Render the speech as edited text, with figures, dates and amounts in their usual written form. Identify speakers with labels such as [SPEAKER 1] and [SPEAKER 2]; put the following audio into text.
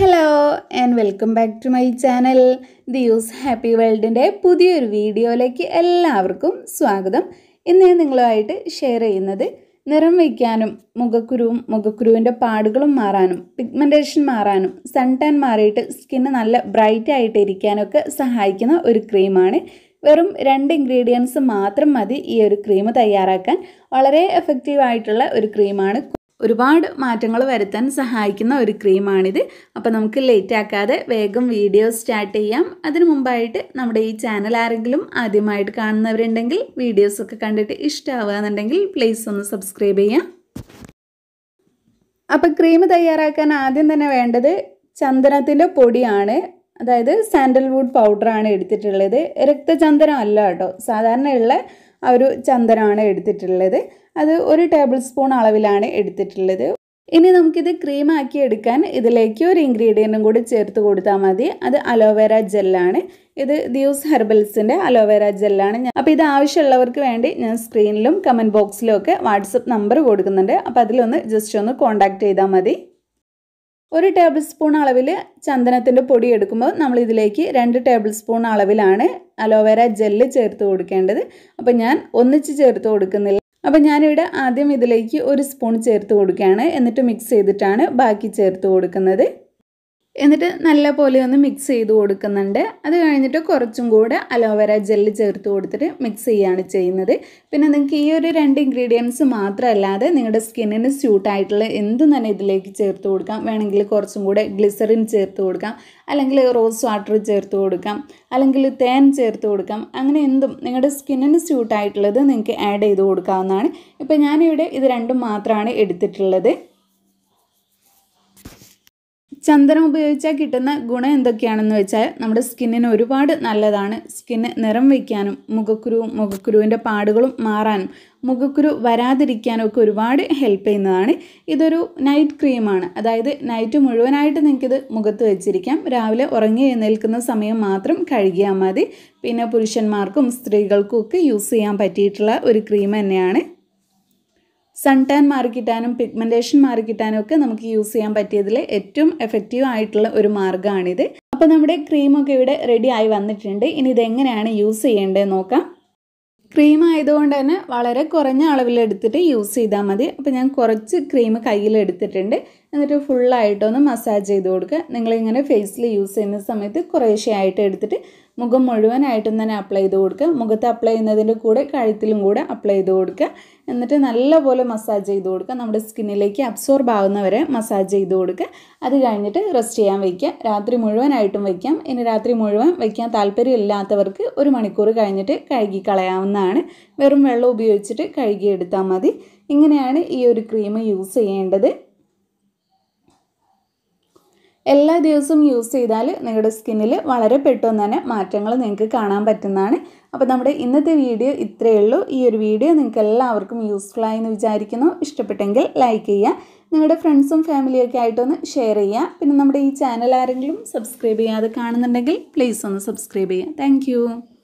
[SPEAKER 1] Hello and welcome back to my channel ദിയൂസ് happy വേൾഡിൻ്റെ പുതിയൊരു വീഡിയോയിലേക്ക് എല്ലാവർക്കും സ്വാഗതം. ഇന്ന് ഞാൻ നിങ്ങളുമായിട്ട് ഷെയർ ചെയ്യുന്നത് നിറം വയ്ക്കാനും മുഖക്കുരുവിൻ്റെ പാടുകളും മാറാനും പിഗ്മെൻറ്റേഷൻ മാറാനും സൺ ടാൻ മാറിയിട്ട് സ്കിന്ന് നല്ല ബ്രൈറ്റ് ആയിട്ട് ഇരിക്കാനൊക്കെ സഹായിക്കുന്ന ഒരു ക്രീമാണ്. വെറും 2 ഇൻഗ്രീഡിയൻസ് മാത്രം മതി ഈ ഒരു ക്രീം തയ്യാറാക്കാൻ. വളരെ എഫക്റ്റീവ് ആയിട്ടുള്ള ഒരു ക്രീമാണ്. ഒരുപാട് മാറ്റങ്ങൾ വരുത്താൻ സഹായിക്കുന്ന ഒരു ക്രീമാണിത്. അപ്പോൾ നമുക്ക് ലേറ്റ് ആക്കാതെ വേഗം വീഡിയോ സ്റ്റാർട്ട് ചെയ്യാം. അതിനു മുമ്പായിട്ട് നമ്മുടെ ഈ ചാനൽ ആരെങ്കിലും ആദ്യമായിട്ട് കാണുന്നവരുണ്ടെങ്കിൽ വീഡിയോസൊക്കെ കണ്ടിട്ട് ഇഷ്ടമാവുകയെന്നുണ്ടെങ്കിൽ പ്ലീസ് ഒന്ന് സബ്സ്ക്രൈബ് ചെയ്യാം. അപ്പോൾ ക്രീം തയ്യാറാക്കാൻ ആദ്യം തന്നെ വേണ്ടത് ചന്ദനത്തിൻ്റെ പൊടിയാണ്. അതായത് സാൻഡൽവുഡ് പൗഡറാണ് എടുത്തിട്ടുള്ളത്. രക്തചന്ദനം അല്ല കേട്ടോ, സാധാരണയുള്ള ആ ഒരു ചന്ദനമാണ് എടുത്തിട്ടുള്ളത്. അത് 1 ടേബിൾ സ്പൂൺ അളവിലാണ് എടുത്തിട്ടുള്ളത്. ഇനി നമുക്കിത് ക്രീമാക്കി എടുക്കാൻ ഇതിലേക്ക് ഒരു ഇൻഗ്രീഡിയൻറ്റും കൂടി ചേർത്ത് കൊടുത്താൽ മതി. അത് അലോവേര ജെല്ലാണ്. ഇത് ദിയൂസ് ഹെർബൽസിൻ്റെ അലോവേര ജെല്ലാണ്. അപ്പോൾ ഇത് ആവശ്യമുള്ളവർക്ക് വേണ്ടി ഞാൻ സ്ക്രീനിലും കമൻറ്റ് ബോക്സിലും ഒക്കെ വാട്സപ്പ് നമ്പർ കൊടുക്കുന്നുണ്ട്. അപ്പോൾ അതിലൊന്ന് ജസ്റ്റ് ഒന്ന് കോൺടാക്റ്റ് ചെയ്താൽ മതി. 1 ടേബിൾ സ്പൂൺ അളവിൽ ചന്ദനത്തിൻ്റെ പൊടി എടുക്കുമ്പോൾ നമ്മൾ ഇതിലേക്ക് 2 ടേബിൾ സ്പൂൺ അളവിലാണ് അലോവേര ജെല്ല് ചേർത്ത് കൊടുക്കേണ്ടത്. അപ്പോൾ ഞാൻ ഒന്നിച്ച് ചേർത്ത് കൊടുക്കുന്നില്ല. അപ്പോൾ ഞാനിവിടെ ആദ്യം ഇതിലേക്ക് 1 സ്പൂൺ ചേർത്ത് കൊടുക്കുകയാണ്. എന്നിട്ട് മിക്സ് ചെയ്തിട്ടാണ് ബാക്കി ചേർത്ത് കൊടുക്കുന്നത്. എന്നിട്ട് നല്ല പോലെ ഒന്ന് മിക്സ് ചെയ്ത് കൊടുക്കുന്നുണ്ട്. അത് കഴിഞ്ഞിട്ട് കുറച്ചും കൂടെ അലോവേര ജെല്ല് ചേർത്ത് കൊടുത്തിട്ട് മിക്സ് ചെയ്യുകയാണ് ചെയ്യുന്നത്. പിന്നെ നിങ്ങൾക്ക് ഈ ഒരു 2 ഇൻഗ്രീഡിയൻസ് മാത്രമല്ലാതെ നിങ്ങളുടെ സ്കിന്നിന് സ്യൂട്ടായിട്ടുള്ള എന്തും തന്നെ ഇതിലേക്ക് ചേർത്ത് കൊടുക്കാം. വേണമെങ്കിൽ കുറച്ചും കൂടെ ഗ്ലിസറിൻ ചേർത്ത് കൊടുക്കാം, അല്ലെങ്കിൽ റോസ് വാട്ടർ ചേർത്ത് കൊടുക്കാം, അല്ലെങ്കിൽ തേൻ ചേർത്ത് കൊടുക്കാം. അങ്ങനെ എന്തും നിങ്ങളുടെ സ്കിന്നിന് സ്യൂട്ടായിട്ടുള്ളത് നിങ്ങൾക്ക് ആഡ് ചെയ്ത് കൊടുക്കാവുന്നതാണ്. ഇപ്പോൾ ഞാനിവിടെ ഇത് രണ്ടും മാത്രമാണ് എടുത്തിട്ടുള്ളത്. ചന്ദനം ഉപയോഗിച്ചാൽ കിട്ടുന്ന ഗുണം എന്തൊക്കെയാണെന്ന് വെച്ചാൽ നമ്മുടെ സ്കിന്നിന് ഒരുപാട് നല്ലതാണ്. സ്കിന്ന് നിറം വയ്ക്കാനും മുഖക്കുരുവിൻ്റെ പാടുകളും മാറാനും മുഖക്കുരു വരാതിരിക്കാനും ഒക്കെ ഒരുപാട് ഹെൽപ്പ് ചെയ്യുന്നതാണ്. ഇതൊരു നൈറ്റ് ക്രീമാണ്. അതായത് നൈറ്റ് മുഴുവനായിട്ട് നിങ്ങൾക്കിത് മുഖത്ത് വെച്ചിരിക്കാം. രാവിലെ ഉറങ്ങി എഴുന്നേൽക്കുന്ന സമയം മാത്രം കഴുകിയാൽ മതി. പിന്നെ പുരുഷന്മാർക്കും സ്ത്രീകൾക്കും ഒക്കെ യൂസ് ചെയ്യാൻ പറ്റിയിട്ടുള്ള ഒരു ക്രീം തന്നെയാണ്. സൺ ടാൻ മാറിക്കിട്ടാനും പിഗ്മെൻറ്റേഷൻ മാറിക്കിട്ടാനും ഒക്കെ നമുക്ക് യൂസ് ചെയ്യാൻ പറ്റിയതിൽ ഏറ്റവും എഫക്റ്റീവ് ആയിട്ടുള്ള ഒരു മാർഗ്ഗമാണിത്. അപ്പോൾ നമ്മുടെ ക്രീമൊക്കെ ഇവിടെ റെഡി ആയി വന്നിട്ടുണ്ട്. ഇനി ഇതെങ്ങനെയാണ് യൂസ് ചെയ്യേണ്ടതെന്ന് നോക്കാം. ക്രീം ആയതുകൊണ്ട് തന്നെ വളരെ കുറഞ്ഞ അളവിലെടുത്തിട്ട് യൂസ് ചെയ്താൽ മതി. അപ്പോൾ ഞാൻ കുറച്ച് ക്രീം കയ്യിലെടുത്തിട്ടുണ്ട്. എന്നിട്ട് ഫുള്ളായിട്ടൊന്ന് മസാജ് ചെയ്ത് കൊടുക്കുക. നിങ്ങളിങ്ങനെ ഫേസിൽ യൂസ് ചെയ്യുന്ന സമയത്ത് കുറേശ്ശെ ആയിട്ട് എടുത്തിട്ട് മുഖം മുഴുവനായിട്ടും തന്നെ അപ്ലൈ ചെയ്ത് കൊടുക്കുക. മുഖത്ത് അപ്ലൈ ചെയ്യുന്നതിൻ്റെ കൂടെ കഴുത്തിലും കൂടെ അപ്ലൈ ചെയ്ത് കൊടുക്കുക. എന്നിട്ട് നല്ലപോലെ മസാജ് ചെയ്ത് കൊടുക്കുക. നമ്മുടെ സ്കിന്നിലേക്ക് അബ്സോർബ് ആവുന്നവരെ മസാജ് ചെയ്ത് കൊടുക്കുക. അത് കഴിഞ്ഞിട്ട് റെസ്റ്റ് ചെയ്യാൻ വയ്ക്കുക. രാത്രി മുഴുവനായിട്ടും വയ്ക്കാം. ഇനി രാത്രി മുഴുവൻ വയ്ക്കാൻ താല്പര്യമില്ലാത്തവർക്ക് 1 മണിക്കൂർ കഴിഞ്ഞിട്ട് കഴുകി കളയാവുന്നതാണ്. വെറും വെള്ളം ഉപയോഗിച്ചിട്ട് കഴുകിയെടുത്താൽ മതി. ഇങ്ങനെയാണ് ഈ ഒരു ക്രീം യൂസ് ചെയ്യേണ്ടത്. എല്ലാ ദിവസവും യൂസ് ചെയ്താൽ നിങ്ങളുടെ സ്കിന്നിൽ വളരെ പെട്ടെന്ന് തന്നെ മാറ്റങ്ങൾ നിങ്ങൾക്ക് കാണാൻ പറ്റുന്നതാണ്. അപ്പോൾ നമ്മുടെ ഇന്നത്തെ വീഡിയോ ഇത്രയേ ഉള്ളൂ. ഈ ഒരു വീഡിയോ നിങ്ങൾക്ക് എല്ലാവർക്കും യൂസ്ഫുൾ ആയെന്ന് വിചാരിക്കുന്നു. ഇഷ്ടപ്പെട്ടെങ്കിൽ ലൈക്ക് ചെയ്യുക. നിങ്ങളുടെ ഫ്രണ്ട്സും ഫാമിലിയൊക്കെ ആയിട്ടൊന്ന് ഷെയർ ചെയ്യുക. പിന്നെ നമ്മുടെ ഈ ചാനൽ ആരെങ്കിലും സബ്സ്ക്രൈബ് ചെയ്യാതെ കാണുന്നുണ്ടെങ്കിൽ പ്ലീസ് ഒന്ന് സബ്സ്ക്രൈബ് ചെയ്യുക. താങ്ക്